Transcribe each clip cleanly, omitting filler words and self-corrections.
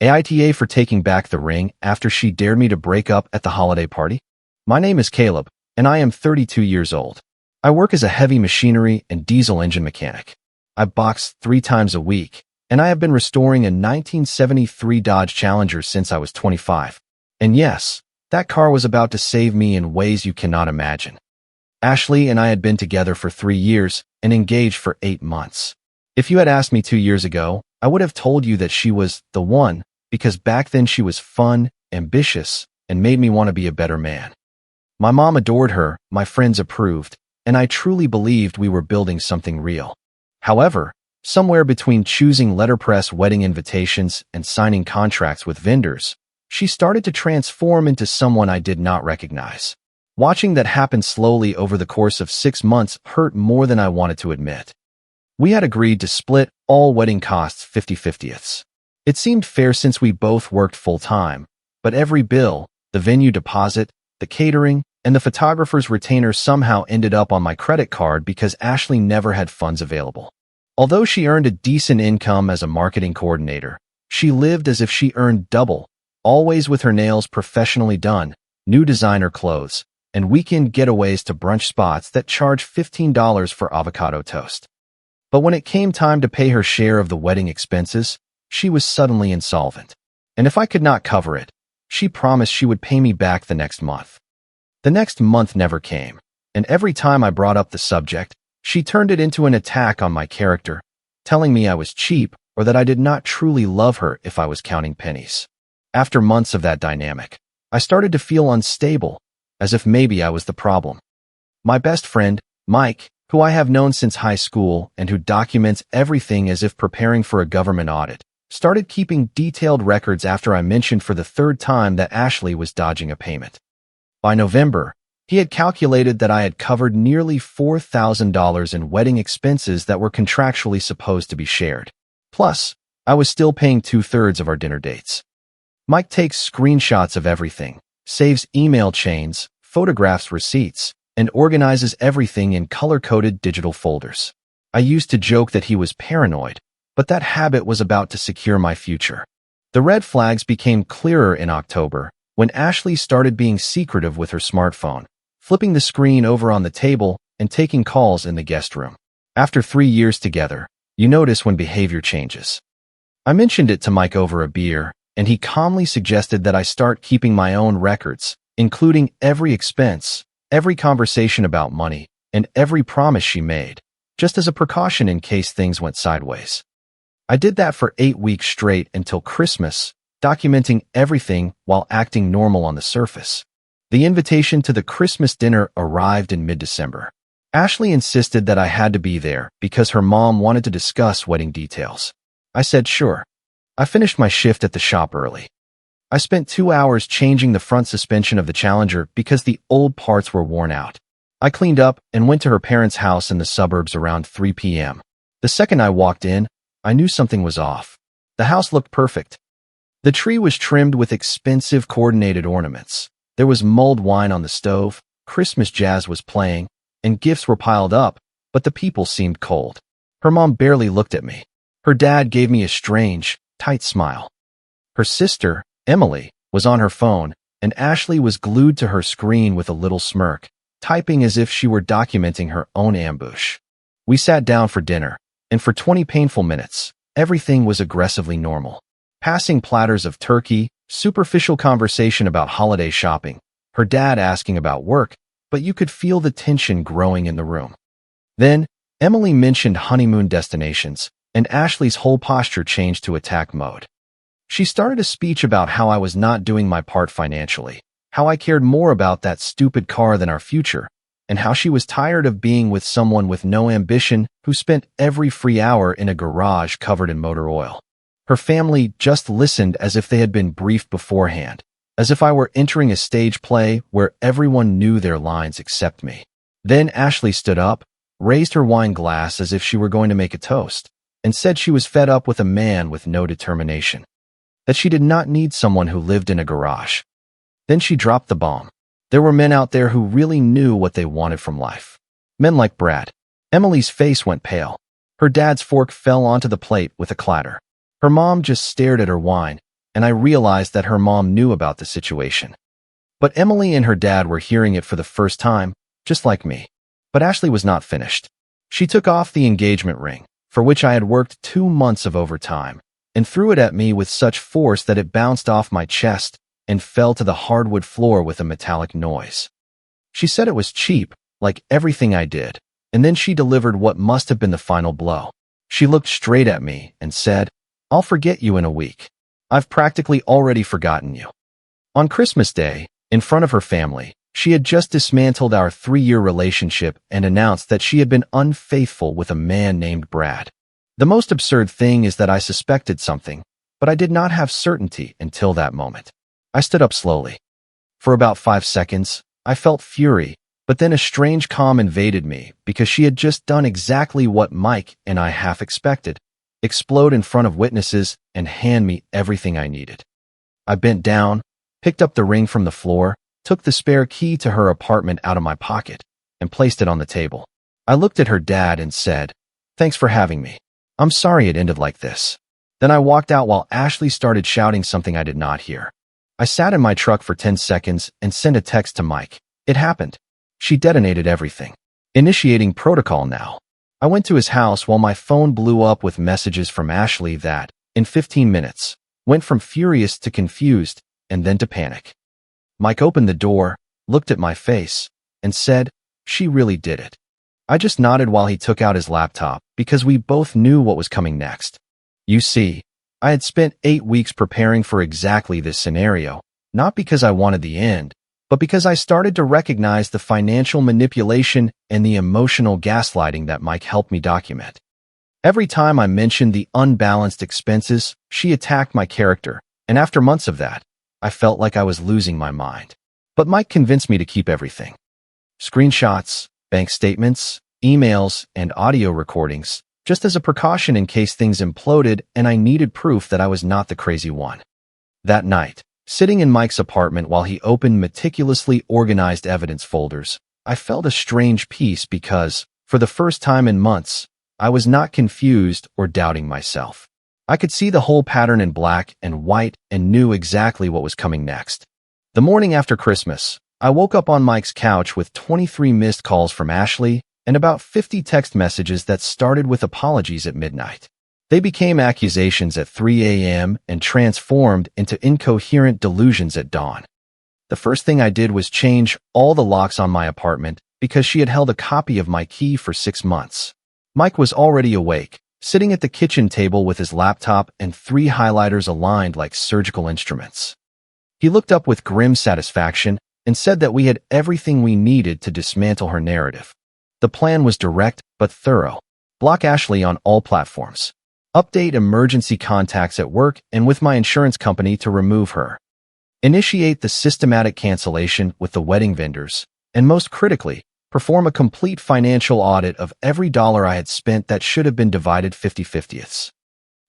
AITA for taking back the ring after she dared me to break up at the holiday party? My name is Caleb, and I am 32 years old. I work as a heavy machinery and diesel engine mechanic. I box 3 times a week, and I have been restoring a 1973 Dodge Challenger since I was 25. And yes, that car was about to save me in ways you cannot imagine. Ashley and I had been together for 3 years and engaged for 8 months. If you had asked me 2 years ago, I would have told you that she was the one, because back then she was fun, ambitious, and made me want to be a better man. My mom adored her, my friends approved, and I truly believed we were building something real. However, somewhere between choosing letterpress wedding invitations and signing contracts with vendors, she started to transform into someone I did not recognize. Watching that happen slowly over the course of 6 months hurt more than I wanted to admit. We had agreed to split all wedding costs 50/50. It seemed fair since we both worked full-time, but every bill, the venue deposit, the catering, and the photographer's retainer somehow ended up on my credit card because Ashley never had funds available. Although she earned a decent income as a marketing coordinator, she lived as if she earned double, always with her nails professionally done, new designer clothes, and weekend getaways to brunch spots that charge $15 for avocado toast. But when it came time to pay her share of the wedding expenses, she was suddenly insolvent. And if I could not cover it, she promised she would pay me back the next month. The next month never came, and every time I brought up the subject, she turned it into an attack on my character, telling me I was cheap or that I did not truly love her if I was counting pennies. After months of that dynamic, I started to feel unstable, as if maybe I was the problem. My best friend, Mike, who I have known since high school and who documents everything as if preparing for a government audit, started keeping detailed records after I mentioned for the 3rd time that Ashley was dodging a payment. By November, he had calculated that I had covered nearly $4,000 in wedding expenses that were contractually supposed to be shared. Plus, I was still paying 2/3 of our dinner dates. Mike takes screenshots of everything, saves email chains, photographs receipts, and organizes everything in color-coded digital folders. I used to joke that he was paranoid, but that habit was about to secure my future. The red flags became clearer in October when Ashley started being secretive with her smartphone, flipping the screen over on the table and taking calls in the guest room. After 3 years together, you notice when behavior changes. I mentioned it to Mike over a beer, and he calmly suggested that I start keeping my own records, including every expense, every conversation about money, and every promise she made, just as a precaution in case things went sideways. I did that for 8 weeks straight until Christmas, documenting everything while acting normal on the surface. The invitation to the Christmas dinner arrived in mid-December. Ashley insisted that I had to be there because her mom wanted to discuss wedding details. I said sure. I finished my shift at the shop early. I spent 2 hours changing the front suspension of the Challenger because the old parts were worn out. I cleaned up and went to her parents' house in the suburbs around 3 p.m. The second I walked in, I knew something was off. The house looked perfect. The tree was trimmed with expensive coordinated ornaments. There was mulled wine on the stove, Christmas jazz was playing, and gifts were piled up, but the people seemed cold. Her mom barely looked at me. Her dad gave me a strange, tight smile. Her sister, Emily, was on her phone, and Ashley was glued to her screen with a little smirk, typing as if she were documenting her own ambush. We sat down for dinner, and for 20 painful minutes, everything was aggressively normal. Passing platters of turkey, superficial conversation about holiday shopping, her dad asking about work, but you could feel the tension growing in the room. Then, Emily mentioned honeymoon destinations, and Ashley's whole posture changed to attack mode. She started a speech about how I was not doing my part financially, how I cared more about that stupid car than our future, and how she was tired of being with someone with no ambition who spent every free hour in a garage covered in motor oil. Her family just listened as if they had been briefed beforehand, as if I were entering a stage play where everyone knew their lines except me. Then Ashley stood up, raised her wine glass as if she were going to make a toast, and said she was fed up with a man with no determination, that she did not need someone who lived in a garage. Then she dropped the bomb. There were men out there who really knew what they wanted from life. Men like Brad. Emily's face went pale. Her dad's fork fell onto the plate with a clatter. Her mom just stared at her wine, and I realized that her mom knew about the situation. But Emily and her dad were hearing it for the first time, just like me. But Ashley was not finished. She took off the engagement ring, for which I had worked 2 months of overtime, and threw it at me with such force that it bounced off my chest and fell to the hardwood floor with a metallic noise. She said it was cheap, like everything I did, and then she delivered what must have been the final blow. She looked straight at me and said, "I'll forget you in a week. I've practically already forgotten you." On Christmas Day, in front of her family, she had just dismantled our 3-year relationship and announced that she had been unfaithful with a man named Brad. The most absurd thing is that I suspected something, but I did not have certainty until that moment. I stood up slowly. For about 5 seconds, I felt fury, but then a strange calm invaded me because she had just done exactly what Mike and I half expected: explode in front of witnesses and hand me everything I needed. I bent down, picked up the ring from the floor, took the spare key to her apartment out of my pocket, and placed it on the table. I looked at her dad and said, "Thanks for having me. I'm sorry it ended like this." Then I walked out while Ashley started shouting something I did not hear. I sat in my truck for 10 seconds and sent a text to Mike. It happened. She detonated everything. Initiating protocol now. I went to his house while my phone blew up with messages from Ashley that, in 15 minutes, went from furious to confused and then to panic. Mike opened the door, looked at my face, and said, "She really did it." I just nodded while he took out his laptop because we both knew what was coming next. You see, I had spent 8 weeks preparing for exactly this scenario, not because I wanted the end, but because I started to recognize the financial manipulation and the emotional gaslighting that Mike helped me document. Every time I mentioned the unbalanced expenses, she attacked my character, and after months of that, I felt like I was losing my mind. But Mike convinced me to keep everything. Screenshots, bank statements, emails, and audio recordings, just as a precaution in case things imploded and I needed proof that I was not the crazy one. That night, sitting in Mike's apartment while he opened meticulously organized evidence folders, I felt a strange peace because, for the first time in months, I was not confused or doubting myself. I could see the whole pattern in black and white and knew exactly what was coming next. The morning after Christmas, I woke up on Mike's couch with 23 missed calls from Ashley and about 50 text messages that started with apologies at midnight. They became accusations at 3 a.m. and transformed into incoherent delusions at dawn. The first thing I did was change all the locks on my apartment because she had held a copy of my key for 6 months. Mike was already awake, sitting at the kitchen table with his laptop and 3 highlighters aligned like surgical instruments. He looked up with grim satisfaction and said that we had everything we needed to dismantle her narrative. The plan was direct but thorough. Block Ashley on all platforms. Update emergency contacts at work and with my insurance company to remove her. Initiate the systematic cancellation with the wedding vendors. And most critically, perform a complete financial audit of every dollar I had spent that should have been divided 50/50ths.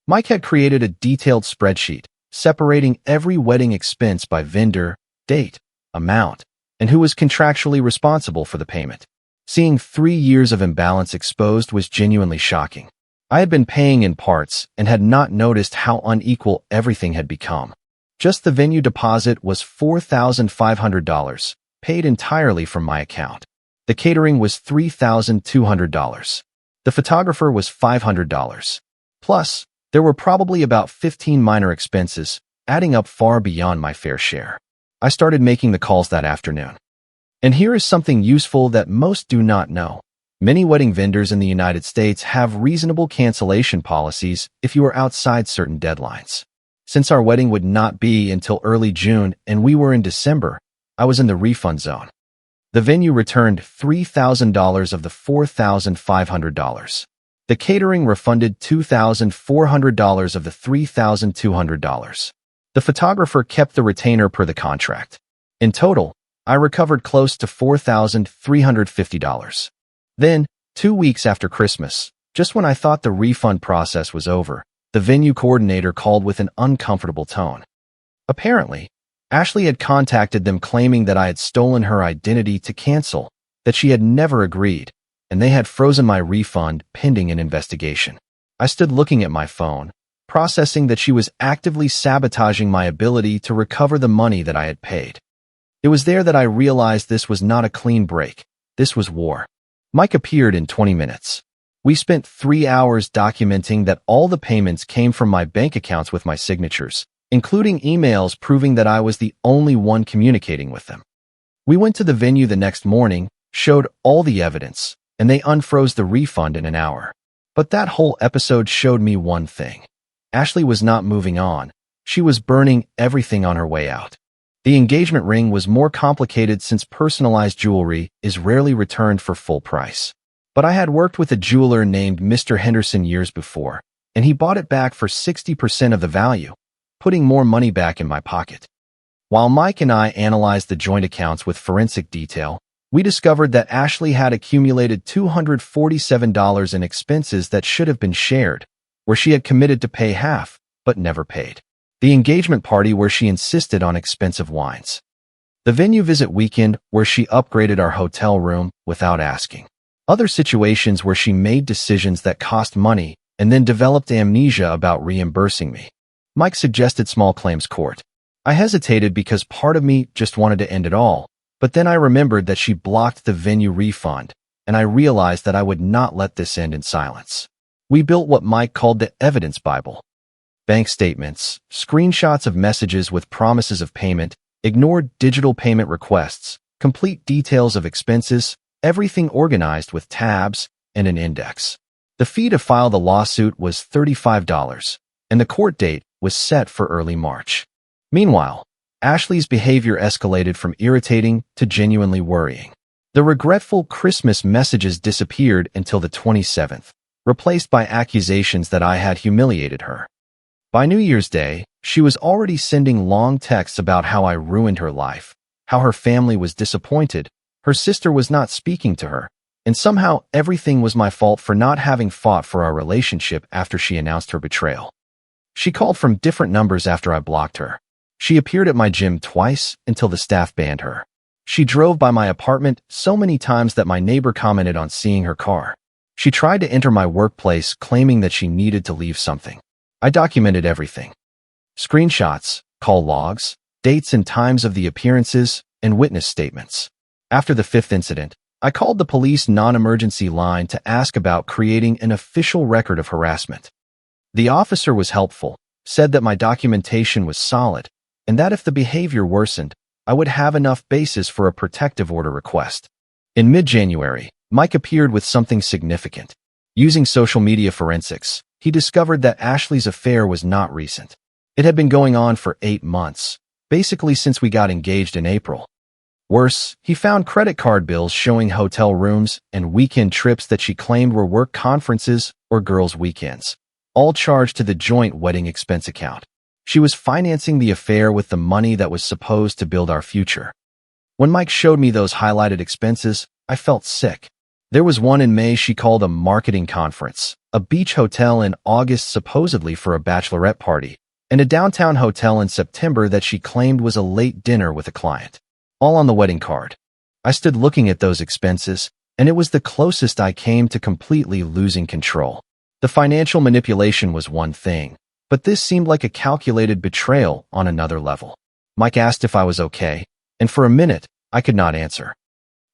Mike had created a detailed spreadsheet, separating every wedding expense by vendor, date, amount, and who was contractually responsible for the payment. Seeing 3 years of imbalance exposed was genuinely shocking. I had been paying in parts and had not noticed how unequal everything had become. Just the venue deposit was $4,500, paid entirely from my account. The catering was $3,200. The photographer was $500. Plus, there were probably about 15 minor expenses, adding up far beyond my fair share. I started making the calls that afternoon. And here is something useful that most do not know. Many wedding vendors in the United States have reasonable cancellation policies if you are outside certain deadlines. Since our wedding would not be until early June and we were in December, I was in the refund zone. The venue returned $3,000 of the $4,500. The catering refunded $2,400 of the $3,200. The photographer kept the retainer per the contract. In total, I recovered close to $4,350. Then, 2 weeks after Christmas, just when I thought the refund process was over, the venue coordinator called with an uncomfortable tone. Apparently, Ashley had contacted them claiming that I had stolen her identity to cancel, that she had never agreed, and they had frozen my refund pending an investigation. I stood looking at my phone, processing that she was actively sabotaging my ability to recover the money that I had paid. It was there that I realized this was not a clean break. This was war. Mike appeared in 20 minutes. We spent 3 hours documenting that all the payments came from my bank accounts with my signatures, including emails proving that I was the only one communicating with them. We went to the venue the next morning, showed all the evidence, and they unfroze the refund in an hour. But that whole episode showed me one thing. Ashley was not moving on. She was burning everything on her way out. The engagement ring was more complicated since personalized jewelry is rarely returned for full price. But I had worked with a jeweler named Mr. Henderson years before, and he bought it back for 60% of the value, putting more money back in my pocket. While Mike and I analyzed the joint accounts with forensic detail, we discovered that Ashley had accumulated $247 in expenses that should have been shared, where she had committed to pay half, but never paid. The engagement party where she insisted on expensive wines. The venue visit weekend where she upgraded our hotel room without asking. Other situations where she made decisions that cost money and then developed amnesia about reimbursing me. Mike suggested small claims court. I hesitated because part of me just wanted to end it all, but then I remembered that she blocked the venue refund, and I realized that I would not let this end in silence. We built what Mike called the evidence Bible. Bank statements, screenshots of messages with promises of payment, ignored digital payment requests, complete details of expenses, everything organized with tabs and an index. The fee to file the lawsuit was $35, and the court date was set for early March. Meanwhile, Ashley's behavior escalated from irritating to genuinely worrying. The regretful Christmas messages disappeared until the 27th, replaced by accusations that I had humiliated her. By New Year's Day, she was already sending long texts about how I ruined her life, how her family was disappointed, her sister was not speaking to her, and somehow everything was my fault for not having fought for our relationship after she announced her betrayal. She called from different numbers after I blocked her. She appeared at my gym twice until the staff banned her. She drove by my apartment so many times that my neighbor commented on seeing her car. She tried to enter my workplace claiming that she needed to leave something. I documented everything. Screenshots, call logs, dates and times of the appearances, and witness statements. After the 5th incident, I called the police non-emergency line to ask about creating an official record of harassment. The officer was helpful, said that my documentation was solid, and that if the behavior worsened, I would have enough basis for a protective order request. In mid-January, Mike appeared with something significant. Using social media forensics, he discovered that Ashley's affair was not recent. It had been going on for 8 months, basically since we got engaged in April. Worse, he found credit card bills showing hotel rooms and weekend trips that she claimed were work conferences or girls' weekends, all charged to the joint wedding expense account. She was financing the affair with the money that was supposed to build our future. When Mike showed me those highlighted expenses, I felt sick. There was one in May she called a marketing conference, a beach hotel in August supposedly for a bachelorette party, and a downtown hotel in September that she claimed was a late dinner with a client. All on the wedding card. I stood looking at those expenses, and it was the closest I came to completely losing control. The financial manipulation was one thing, but this seemed like a calculated betrayal on another level. Mike asked if I was okay, and for a minute, I could not answer.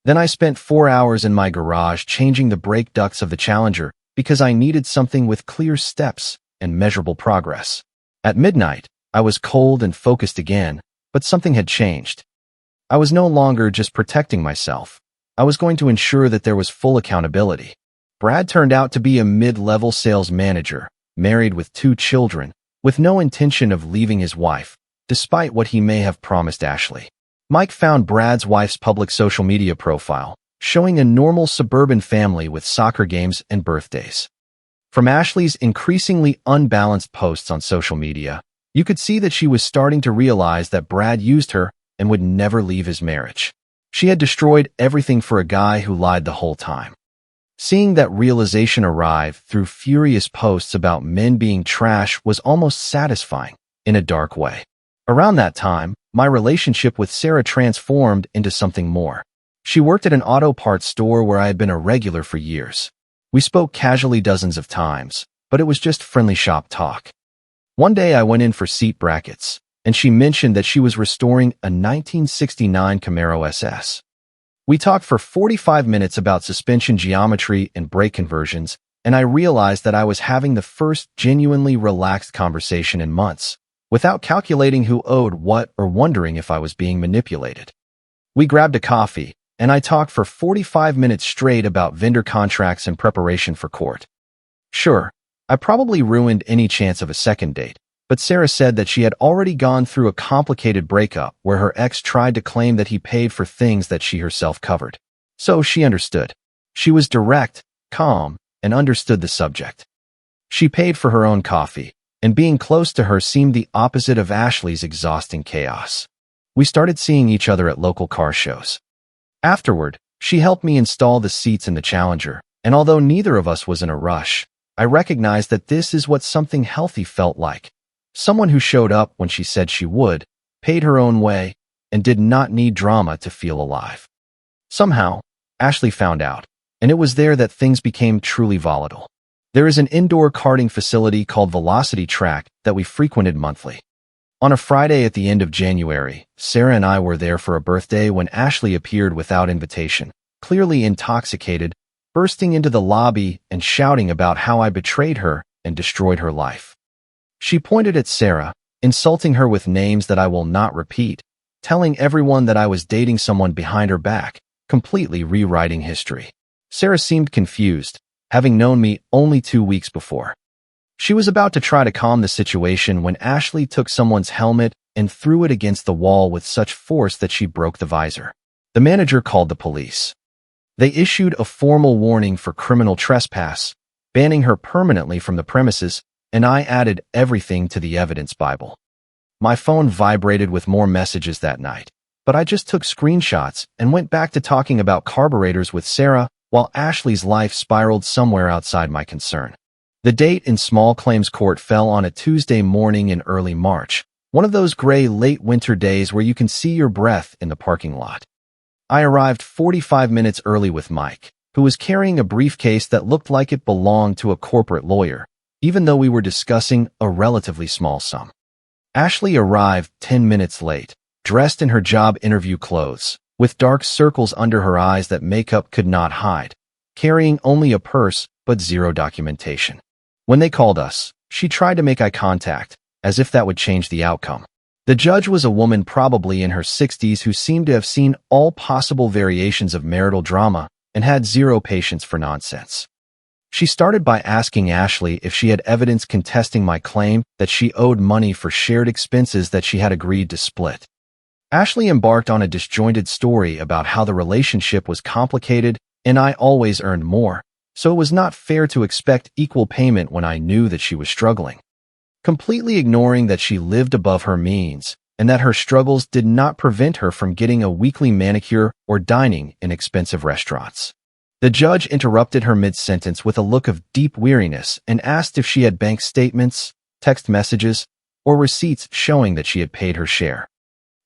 Then I spent 4 hours in my garage changing the brake ducts of the Challenger because I needed something with clear steps and measurable progress. At midnight, I was cold and focused again, but something had changed. I was no longer just protecting myself. I was going to ensure that there was full accountability. Brad turned out to be a mid-level sales manager, married with 2 children, with no intention of leaving his wife, despite what he may have promised Ashley. Mike found Brad's wife's public social media profile, showing a normal suburban family with soccer games and birthdays. From Ashley's increasingly unbalanced posts on social media, you could see that she was starting to realize that Brad used her and would never leave his marriage. She had destroyed everything for a guy who lied the whole time. Seeing that realization arrive through furious posts about men being trash was almost satisfying, in a dark way. Around that time, my relationship with Sarah transformed into something more. She worked at an auto parts store where I had been a regular for years. We spoke casually dozens of times, but it was just friendly shop talk. One day I went in for seat brackets, and she mentioned that she was restoring a 1969 Camaro SS. We talked for 45 minutes about suspension geometry and brake conversions, and I realized that I was having the first genuinely relaxed conversation in months, without calculating who owed what or wondering if I was being manipulated. We grabbed a coffee, and I talked for 45 minutes straight about vendor contracts and preparation for court. Sure, I probably ruined any chance of a second date, but Sarah said that she had already gone through a complicated breakup where her ex tried to claim that he paid for things that she herself covered. So she understood. She was direct, calm, and understood the subject. She paid for her own coffee, and being close to her seemed the opposite of Ashley's exhausting chaos. We started seeing each other at local car shows. Afterward, she helped me install the seats in the Challenger, and although neither of us was in a rush, I recognized that this is what something healthy felt like. Someone who showed up when she said she would, paid her own way, and did not need drama to feel alive. Somehow, Ashley found out, and it was there that things became truly volatile. There is an indoor karting facility called Velocity Track that we frequented monthly. On a Friday at the end of January, Sarah and I were there for a birthday when Ashley appeared without invitation, clearly intoxicated, bursting into the lobby and shouting about how I betrayed her and destroyed her life. She pointed at Sarah, insulting her with names that I will not repeat, telling everyone that I was dating someone behind her back, completely rewriting history. Sarah seemed confused, having known me only 2 weeks before. She was about to try to calm the situation when Ashley took someone's helmet and threw it against the wall with such force that she broke the visor. The manager called the police. They issued a formal warning for criminal trespass, banning her permanently from the premises, and I added everything to the evidence Bible. My phone vibrated with more messages that night, but I just took screenshots and went back to talking about carburetors with Sarah while Ashley's life spiraled somewhere outside my concern. The date in small claims court fell on a Tuesday morning in early March, one of those gray late winter days where you can see your breath in the parking lot. I arrived 45 minutes early with Mike, who was carrying a briefcase that looked like it belonged to a corporate lawyer, even though we were discussing a relatively small sum. Ashley arrived 10 minutes late, dressed in her job interview clothes, with dark circles under her eyes that makeup could not hide, carrying only a purse but zero documentation. When they called us, she tried to make eye contact, as if that would change the outcome. The judge was a woman probably in her 60s who seemed to have seen all possible variations of marital drama and had zero patience for nonsense. She started by asking Ashley if she had evidence contesting my claim that she owed money for shared expenses that she had agreed to split. Ashley embarked on a disjointed story about how the relationship was complicated and I always earned more, so it was not fair to expect equal payment when I knew that she was struggling. Completely ignoring that she lived above her means and that her struggles did not prevent her from getting a weekly manicure or dining in expensive restaurants. The judge interrupted her mid-sentence with a look of deep weariness and asked if she had bank statements, text messages, or receipts showing that she had paid her share.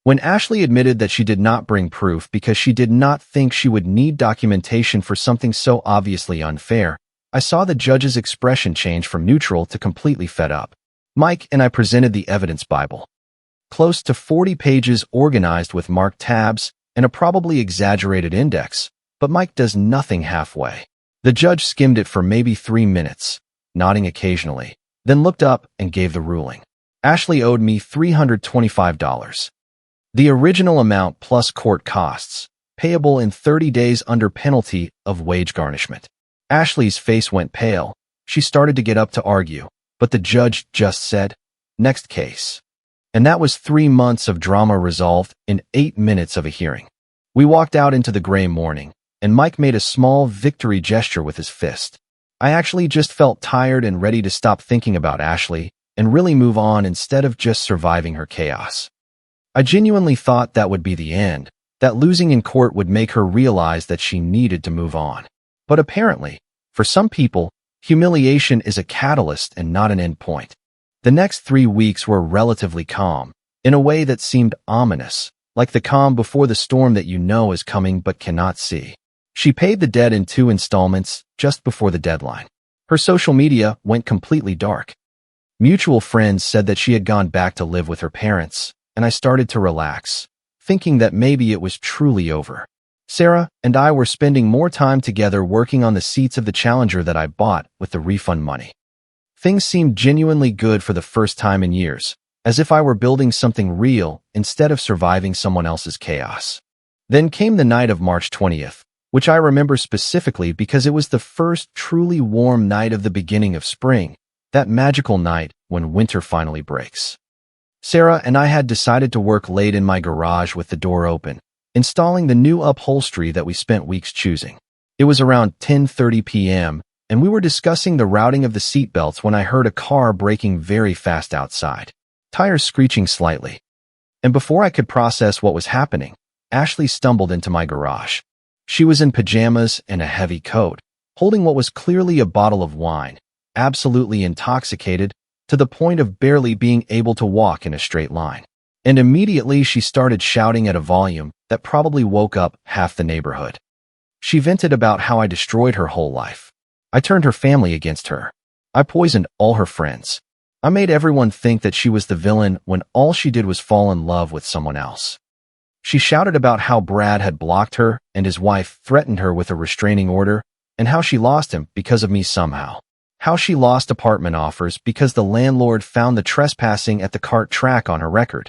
When Ashley admitted that she did not bring proof because she did not think she would need documentation for something so obviously unfair, I saw the judge's expression change from neutral to completely fed up. Mike and I presented the evidence Bible. Close to 40 pages organized with marked tabs and a probably exaggerated index, but Mike does nothing halfway. The judge skimmed it for maybe 3 minutes, nodding occasionally, then looked up and gave the ruling. Ashley owed me $325. The original amount plus court costs, payable in 30 days under penalty of wage garnishment. Ashley's face went pale. She started to get up to argue, but the judge just said, "Next case." And that was 3 months of drama resolved in 8 minutes of a hearing. We walked out into the gray morning, and Mike made a small victory gesture with his fist. I actually just felt tired and ready to stop thinking about Ashley and really move on instead of just surviving her chaos. I genuinely thought that would be the end, that losing in court would make her realize that she needed to move on. But apparently, for some people, humiliation is a catalyst and not an end point. The next 3 weeks were relatively calm, in a way that seemed ominous, like the calm before the storm that you know is coming but cannot see. She paid the debt in 2 installments just before the deadline. Her social media went completely dark. Mutual friends said that she had gone back to live with her parents, and I started to relax, thinking that maybe it was truly over. Sarah and I were spending more time together working on the seats of the Challenger that I bought with the refund money. Things seemed genuinely good for the first time in years, as if I were building something real instead of surviving someone else's chaos. Then came the night of March 20th, which I remember specifically because it was the first truly warm night of the beginning of spring, that magical night when winter finally breaks. Sarah and I had decided to work late in my garage with the door open, installing the new upholstery that we spent weeks choosing. It was around 10:30 p.m., and we were discussing the routing of the seatbelts when I heard a car braking very fast outside, tires screeching slightly. And before I could process what was happening, Ashley stumbled into my garage. She was in pajamas and a heavy coat, holding what was clearly a bottle of wine, absolutely intoxicated, to the point of barely being able to walk in a straight line. And immediately she started shouting at a volume that probably woke up half the neighborhood. She vented about how I destroyed her whole life. I turned her family against her. I poisoned all her friends. I made everyone think that she was the villain when all she did was fall in love with someone else. She shouted about how Brad had blocked her and his wife threatened her with a restraining order, and how she lost him because of me somehow. How she lost apartment offers because the landlord found the trespassing at the cart track on her record.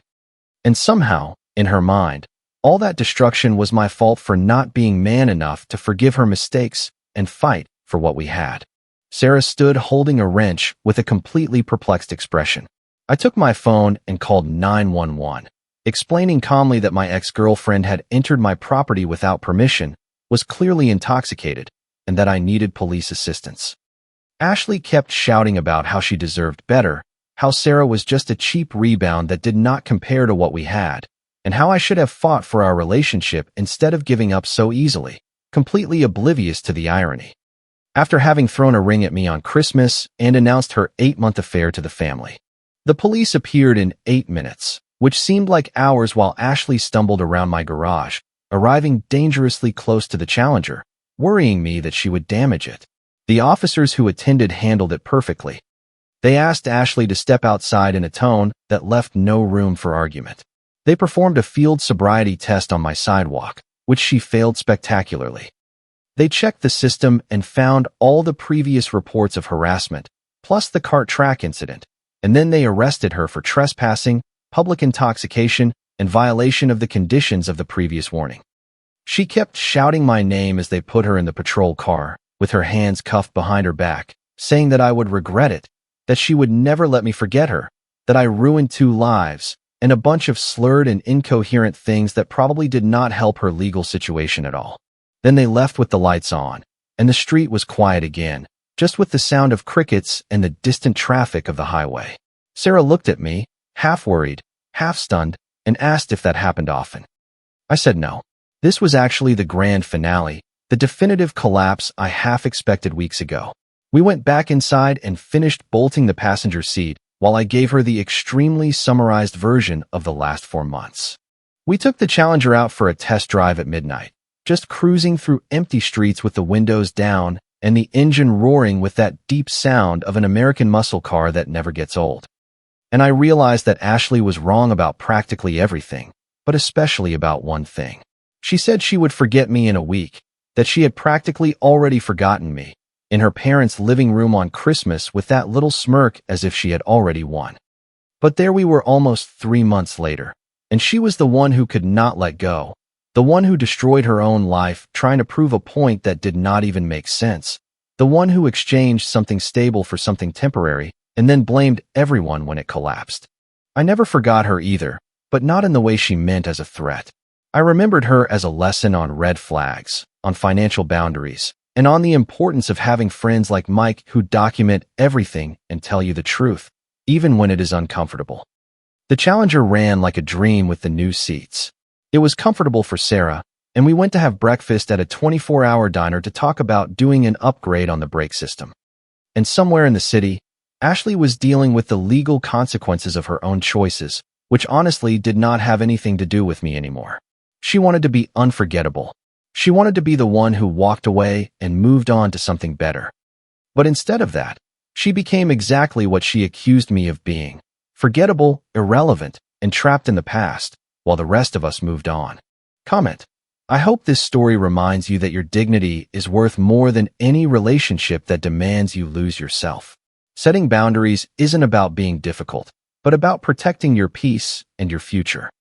And somehow, in her mind, all that destruction was my fault for not being man enough to forgive her mistakes and fight for what we had. Sarah stood holding a wrench with a completely perplexed expression. I took my phone and called 911. Explaining calmly that my ex-girlfriend had entered my property without permission, was clearly intoxicated, and that I needed police assistance. Ashley kept shouting about how she deserved better, how Sarah was just a cheap rebound that did not compare to what we had, and how I should have fought for our relationship instead of giving up so easily, completely oblivious to the irony. After having thrown a ring at me on Christmas and announced her 8-month affair to the family, the police appeared in 8 minutes, which seemed like hours while Ashley stumbled around my garage, arriving dangerously close to the Challenger, worrying me that she would damage it. The officers who attended handled it perfectly. They asked Ashley to step outside in a tone that left no room for argument. They performed a field sobriety test on my sidewalk, which she failed spectacularly. They checked the system and found all the previous reports of harassment, plus the cart track incident, and then they arrested her for trespassing, public intoxication, and violation of the conditions of the previous warning. She kept shouting my name as they put her in the patrol car, with her hands cuffed behind her back, saying that I would regret it, that she would never let me forget her, that I ruined 2 lives, and a bunch of slurred and incoherent things that probably did not help her legal situation at all. Then they left with the lights on, and the street was quiet again, just with the sound of crickets and the distant traffic of the highway. Sarah looked at me, half worried, half stunned, and asked if that happened often. I said no. This was actually the grand finale, the definitive collapse I half expected weeks ago. We went back inside and finished bolting the passenger seat while I gave her the extremely summarized version of the last 4 months. We took the Challenger out for a test drive at midnight, just cruising through empty streets with the windows down and the engine roaring with that deep sound of an American muscle car that never gets old. And I realized that Ashley was wrong about practically everything, but especially about one thing. She said she would forget me in a week, that she had practically already forgotten me, in her parents' living room on Christmas with that little smirk as if she had already won. But there we were almost 3 months later, and she was the one who could not let go, the one who destroyed her own life trying to prove a point that did not even make sense, the one who exchanged something stable for something temporary, and then blamed everyone when it collapsed. I never forgot her either, but not in the way she meant as a threat. I remembered her as a lesson on red flags, on financial boundaries, and on the importance of having friends like Mike who document everything and tell you the truth, even when it is uncomfortable. The Challenger ran like a dream with the new seats. It was comfortable for Sarah, and we went to have breakfast at a 24-hour diner to talk about doing an upgrade on the brake system. And somewhere in the city, Ashley was dealing with the legal consequences of her own choices, which honestly did not have anything to do with me anymore. She wanted to be unforgettable. She wanted to be the one who walked away and moved on to something better. But instead of that, She became exactly what she accused me of being: forgettable, irrelevant, and trapped in the past, while the rest of us moved on. Comment: I hope this story reminds you that your dignity is worth more than any relationship that demands you lose yourself. Setting boundaries isn't about being difficult, but about protecting your peace and your future.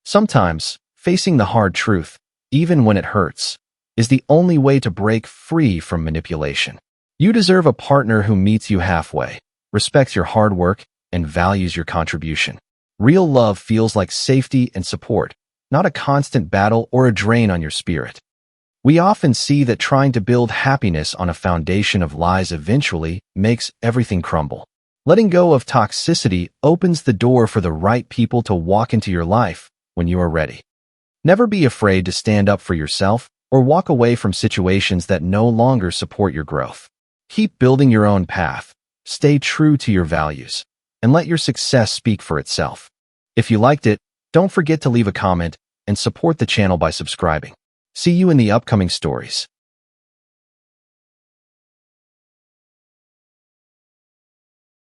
Sometimes, facing the hard truth, even when it hurts, is the only way to break free from manipulation. You deserve a partner who meets you halfway, respects your hard work, and values your contribution. Real love feels like safety and support, not a constant battle or a drain on your spirit. We often see that trying to build happiness on a foundation of lies eventually makes everything crumble. Letting go of toxicity opens the door for the right people to walk into your life when you are ready. Never be afraid to stand up for yourself or walk away from situations that no longer support your growth. Keep building your own path, stay true to your values, and let your success speak for itself. If you liked it, don't forget to leave a comment and support the channel by subscribing. See you in the upcoming stories.